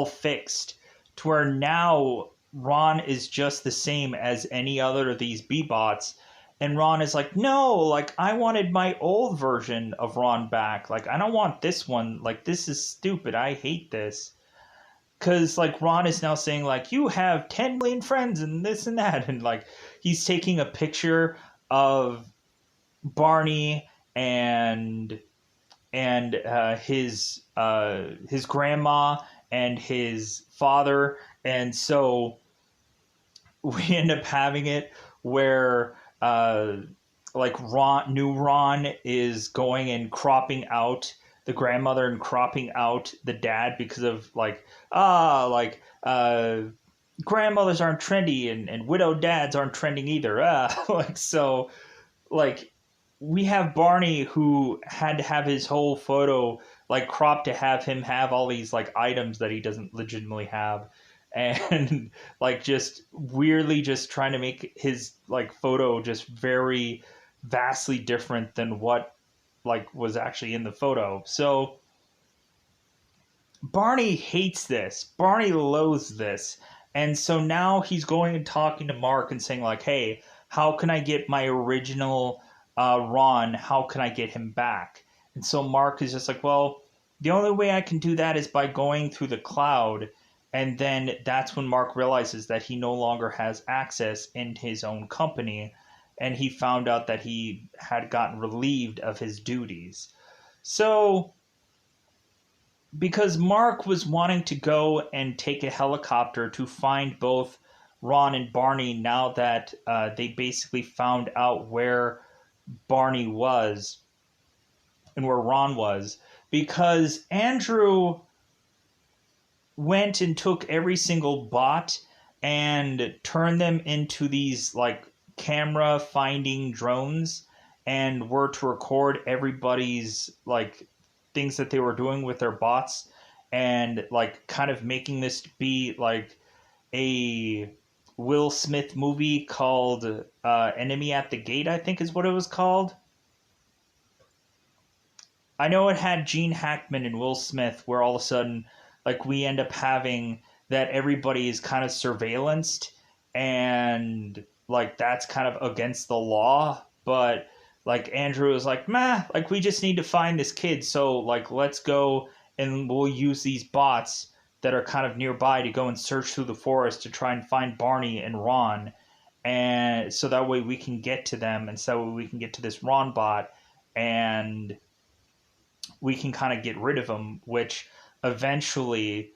fixed to where now Ron is just the same as any other of these B-bots. And Ron is like, no, like I wanted my old version of Ron back. Like I don't want this one. Like this is stupid. I hate this. Cause like Ron is now saying like you have 10 million friends and this and that, and like he's taking a picture of Barney and his grandma and his father. And so we end up having it where like new Ron is going and cropping out the grandmother and cropping out the dad because of like grandmothers aren't trendy, and widowed dads aren't trending either. Like so like we have Barney, who had to have his whole photo like cropped to have him have all these like items that he doesn't legitimately have, and like just weirdly just trying to make his like photo just very vastly different than what like was actually in the photo. So Barney hates this. Barney loathes this. And so now he's going and talking to Mark and saying like, hey, how can I get my original Ron? How can I get him back? And so Mark is just like, well, the only way I can do that is by going through the cloud. And then that's when Mark realizes that he no longer has access in his own company. And he found out that he had gotten relieved of his duties. So because Mark was wanting to go and take a helicopter to find both Ron and Barney now that they basically found out where Barney was and where Ron was, because Andrew went and took every single bot and turned them into these like camera finding drones, and were to record everybody's like things that they were doing with their bots, and like kind of making this be like a Will Smith movie called Enemy at the Gate, I think is what it was called. I know it had Gene Hackman and Will Smith, where all of a sudden like we end up having that everybody is kind of surveillanced, and like that's kind of against the law, but like Andrew is like, meh, like we just need to find this kid, so like let's go and we'll use these bots that are kind of nearby to go and search through the forest to try and find Barney and Ron, and so that way we can get to them, and so that way we can get to this Ron bot, and we can kind of get rid of them, which eventually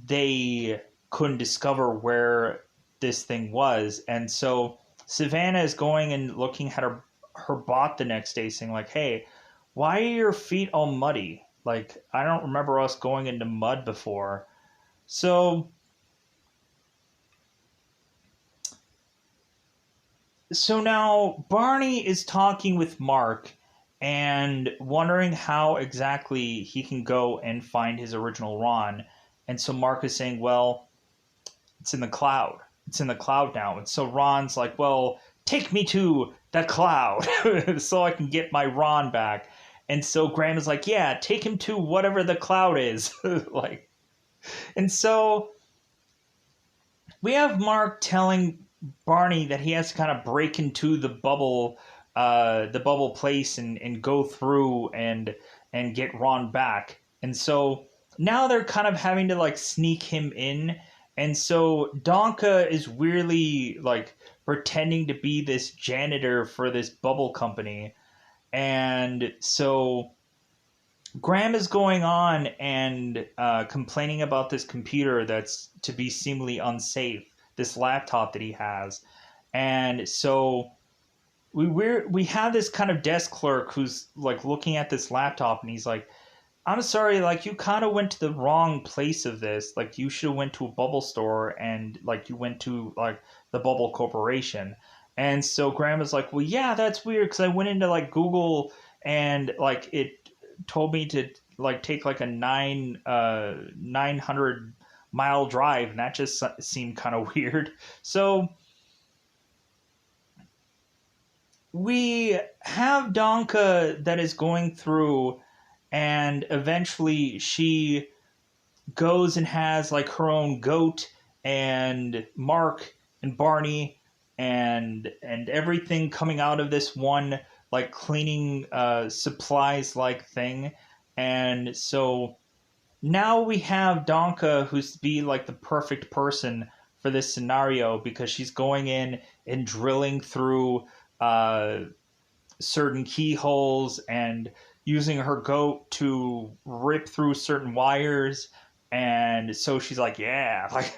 they couldn't discover where this thing was. And so Savannah is going and looking at her bot the next day saying like, hey, why are your feet all muddy? Like, I don't remember us going into mud before. So So now Barney is talking with Mark and wondering how exactly he can go and find his original Ron. And so Mark is saying, well, it's in the cloud. It's in the cloud now. And so Ron's like, well, take me to the cloud so I can get my Ron back. And so Graham is like, yeah, take him to whatever the cloud is. Like, and so we have Mark telling Barney that he has to kind of break into the bubble place and go through and get Ron back. And so now they're kind of having to like sneak him in. And so Donka is weirdly like pretending to be this janitor for this bubble company. And so Graham is going on and complaining about this computer that's to be seemingly unsafe, this laptop that he has. And so we have this kind of desk clerk who's like looking at this laptop and he's like, I'm sorry, like you kind of went to the wrong place of this. Like you should have went to a bubble store and like you went to like the Bubble Corporation. And so Graham is like, well, yeah, that's weird because I went into like Google and like it told me to like take like a 900 mile drive, and that just seemed kind of weird. So we have Donka that is going through, and eventually she goes and has like her own goat and Mark and Barney and everything coming out of this one like cleaning supplies like thing. And so now we have Donka who's to be like the perfect person for this scenario because she's going in and drilling through uh, certain keyholes and using her goat to rip through certain wires. And so she's like, yeah, like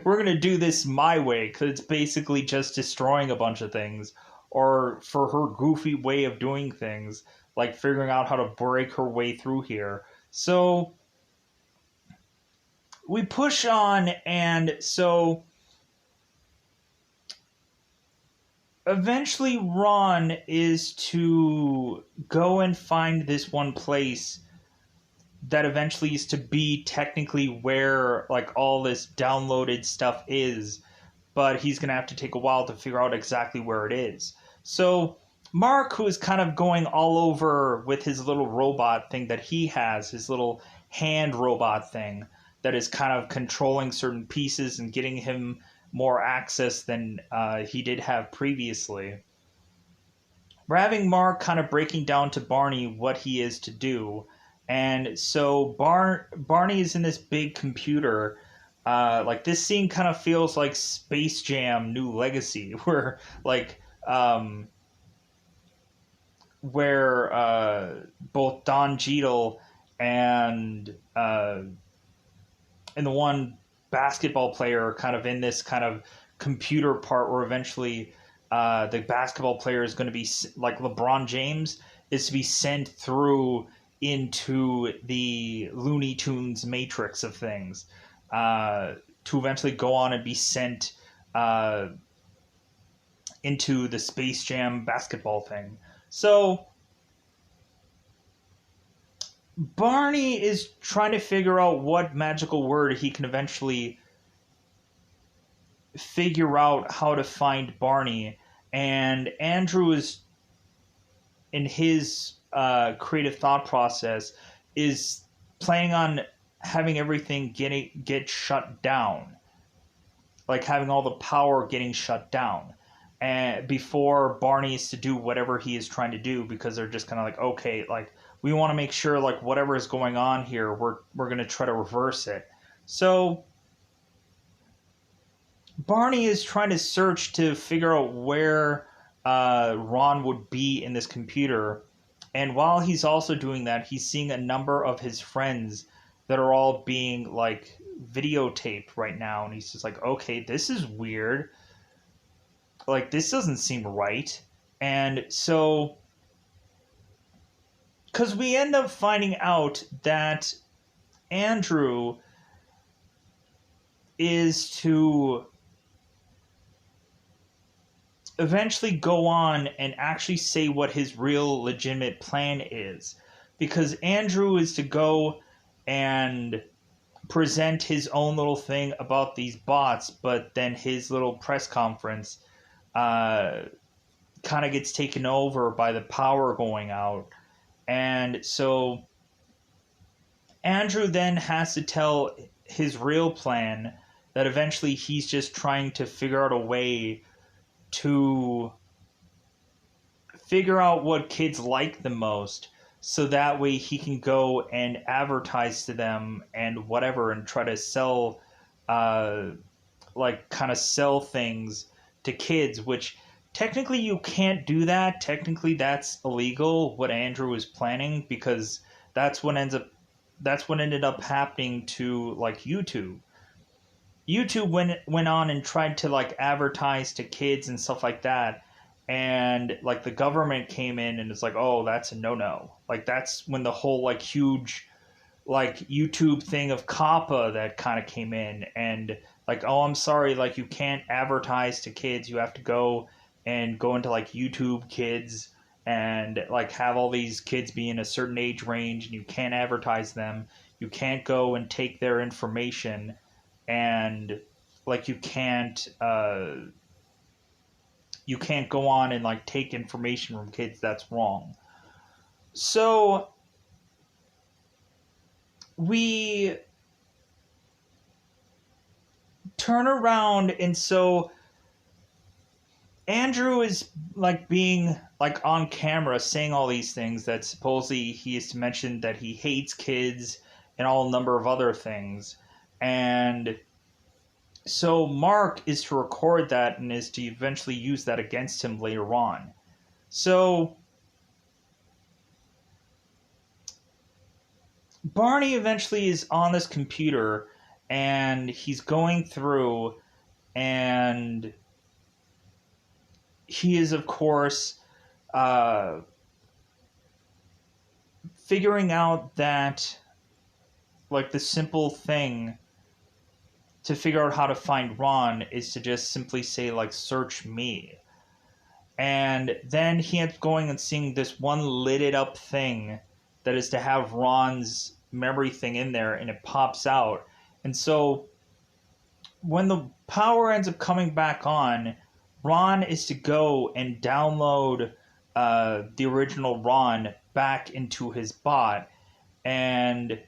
we're gonna do this my way because it's basically just destroying a bunch of things, or for her goofy way of doing things, like figuring out how to break her way through here. So we push on, and so eventually Ron is to go and find this one place that eventually is to be technically where like all this downloaded stuff is, but he's going to have to take a while to figure out exactly where it is. So Mark, who is kind of going all over with his little robot thing that he has, his little hand robot thing that is kind of controlling certain pieces and getting him more access than he did have previously. We're having Mark kind of breaking down to Barney what he is to do. And so Barney is in this big computer. Like this scene kind of feels like Space Jam: New Legacy, where like both Don Cheadle and and the one basketball player are kind of in this kind of computer part where eventually the basketball player is going to be like LeBron James is to be sent through into the Looney Tunes matrix of things to eventually go on and be sent uh, into the Space Jam basketball thing. So Barney is trying to figure out what magical word he can eventually figure out how to find Barney, and Andrew is in his creative thought process is planning on having everything get shut down, like having all the power getting shut down, and before Barney is to do whatever he is trying to do, because they're just kind of like, okay, like we want to make sure like whatever is going on here, we're gonna try to reverse it. So Barney is trying to search to figure out where Ron would be in this computer. And while he's also doing that, he's seeing a number of his friends that are all being like videotaped right now. And he's just like, okay, this is weird. Like, this doesn't seem right. And so, because we end up finding out that Andrew is to eventually go on and actually say what his real legitimate plan is. Because Andrew is to go and present his own little thing about these bots, but then his little press conference uh, kind of gets taken over by the power going out. And so Andrew then has to tell his real plan that eventually he's just trying to figure out a way to figure out what kids like the most so that way he can go and advertise to them and whatever and try to sell uh like kind of sell things to kids, which technically you can't do that. Technically that's illegal what Andrew was planning, because that's what ended up happening to like YouTube went on and tried to like advertise to kids and stuff like that, and like the government came in and it's like, oh, that's a no. Like that's when the whole like huge like YouTube thing of COPPA that kind of came in, and like, oh, I'm sorry, like you can't advertise to kids. You have to go into like YouTube Kids and like have all these kids be in a certain age range, and you can't advertise them. You can't go and take their information, and like you can't go on and like take information from kids. That's wrong. So we turn around, and so Andrew is like being like on camera saying all these things that supposedly he is to mention that he hates kids and all a number of other things. And so Mark is to record that and is to eventually use that against him later on. So Barney eventually is on this computer and he's going through, and he is, of course, uh, figuring out that, like, the simple thing to figure out how to find Ron is to just simply say, like, search me. And then he ends up going and seeing this one lit up thing that is to have Ron's memory thing in there, and it pops out. And so when the power ends up coming back on, Ron is to go and download the original Ron back into his bot. And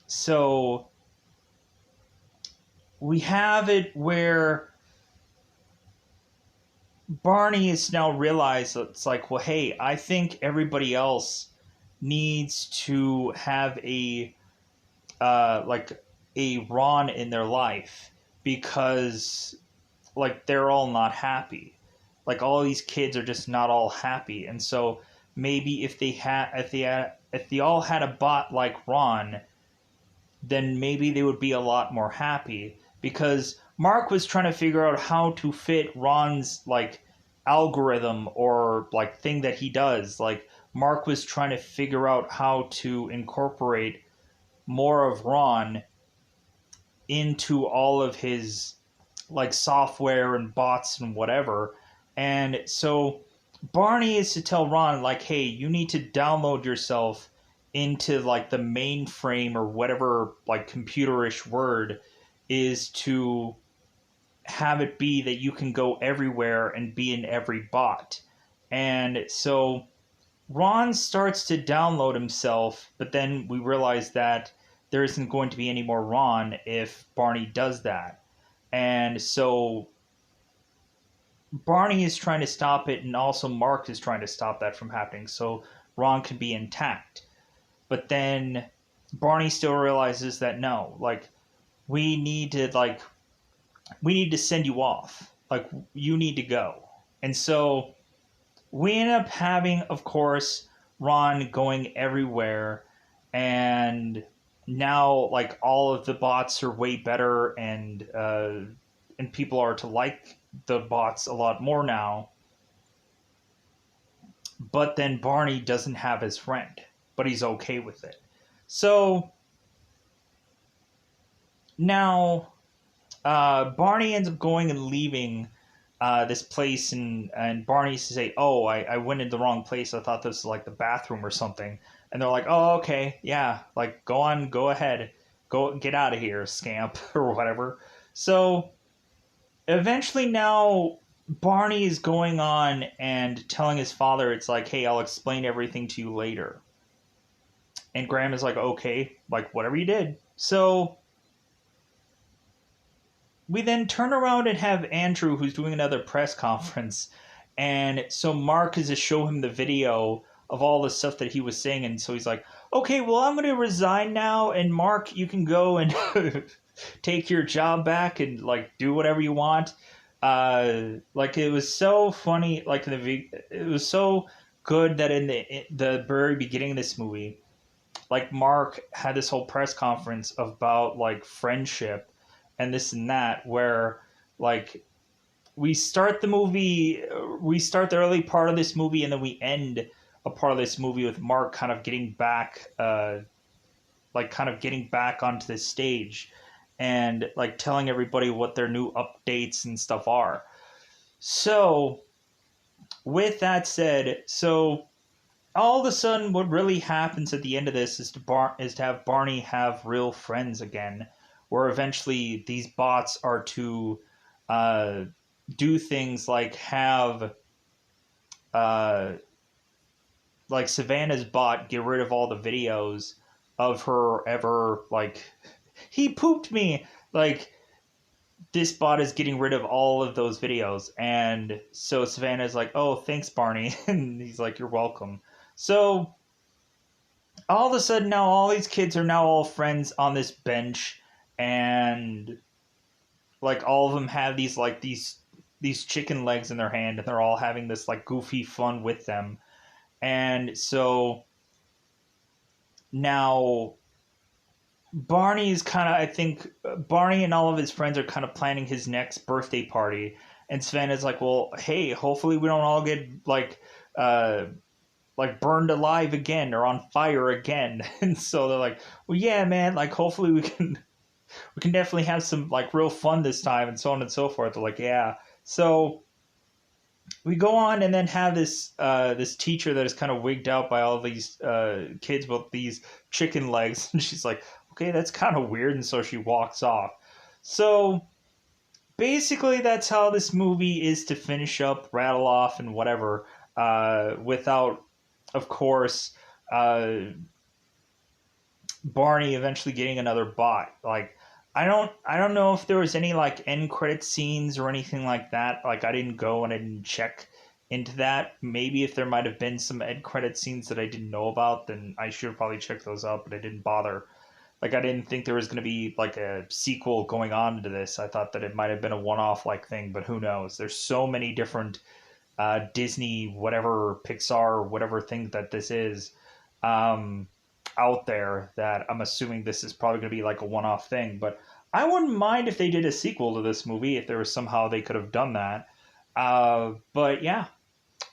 so we have it where Barney has now realized that it's like, well, hey, I think everybody else needs to have like a Ron in their life, because like they're all not happy. Like all these kids are just not all happy, and so maybe if they all had a bot like Ron, then maybe they would be a lot more happy, because Mark was trying to figure out how to fit Ron's like algorithm or like thing that he does. Like Mark was trying to figure out how to incorporate more of Ron into all of his like software and bots and whatever. And so Barney is to tell Ron like, hey, you need to download yourself into like the mainframe or whatever like computerish word is, to have it be that you can go everywhere and be in every bot. And so Ron starts to download himself, but then we realize that there isn't going to be any more Ron if Barney does that. And so Barney is trying to stop it, and also Mark is trying to stop that from happening so Ron can be intact. But then Barney still realizes that no, like we need to send you off. Like you need to go. And so we end up having, of course, Ron going everywhere, and now like all of the bots are way better, and people are to like the bots a lot more now. But then Barney doesn't have his friend, but he's okay with it. So now Barney ends up going and leaving this place, and Barney used to say, "Oh, I went in the wrong place. I thought this was like the bathroom or something." And they're like, "Oh, okay, yeah, like go on, go ahead, go get out of here, scamp," or whatever. So eventually, now Barney is going on and telling his father, "It's like, hey, I'll explain everything to you later." And Graham is like, "Okay, like whatever you did." So we then turn around and have Andrew, who's doing another press conference, and so Mark is to show him the video of all the stuff that he was saying, and so he's like, "Okay, well, I'm going to resign now, and Mark, you can go and take your job back and like do whatever you want." Like it was so funny, like it was so good that in the very beginning of this movie, like Mark had this whole press conference about like friendship and this and that, where like we start the movie, we start the early part of this movie, and then we end a part of this movie with Mark kind of getting back, like kind of getting back onto the stage and like telling everybody what their new updates and stuff are. So with that said, so all of a sudden, what really happens at the end of this is to have Barney have real friends again, where eventually these bots are to uh, do things like have uh, like Savannah's bot get rid of all the videos of her ever like he pooped me, like this bot is getting rid of all of those videos. And so Savannah's like, "Oh, thanks, Barney," and he's like, "You're welcome." So all of a sudden now all these kids are now all friends on this bench, and like all of them have these like these chicken legs in their hand, and they're all having this like goofy fun with them. And so now Barney's kind of, I think Barney and all of his friends are kind of planning his next birthday party, and Sven is like, "Well, hey, hopefully we don't all get uh like burned alive again or on fire again." And so they're like, "Well, yeah, man, like hopefully we can definitely have some like real fun this time," and so on and so forth. They're like, "Yeah." So we go on and then have this teacher that is kind of wigged out by all these kids with these chicken legs, and she's like, "Okay, that's kind of weird," and so she walks off. So basically, that's how this movie is to finish up, rattle off, and whatever, without, of course, uh, Barney eventually getting another bot. Like I don't know if there was any like end credit scenes or anything like that. Like I didn't go and I didn't check into that. Maybe if there might have been some end credit scenes that I didn't know about, then I should have probably checked those out, but I didn't bother. Like I didn't think there was going to be like a sequel going on to this. I thought that it might have been a one-off like thing, but who knows? There's so many different Disney, whatever Pixar, whatever thing that this is, um, out there, that I'm assuming this is probably going to be like a one-off thing. But I wouldn't mind if they did a sequel to this movie if there was somehow they could have done that. But yeah,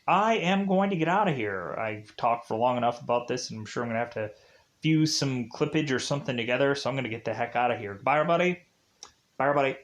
I am going to get out of here. I've talked for long enough about this, and I'm sure I'm going to have to fuse some clippage or something together. So I'm going to get the heck out of here. Bye, everybody. Bye, everybody.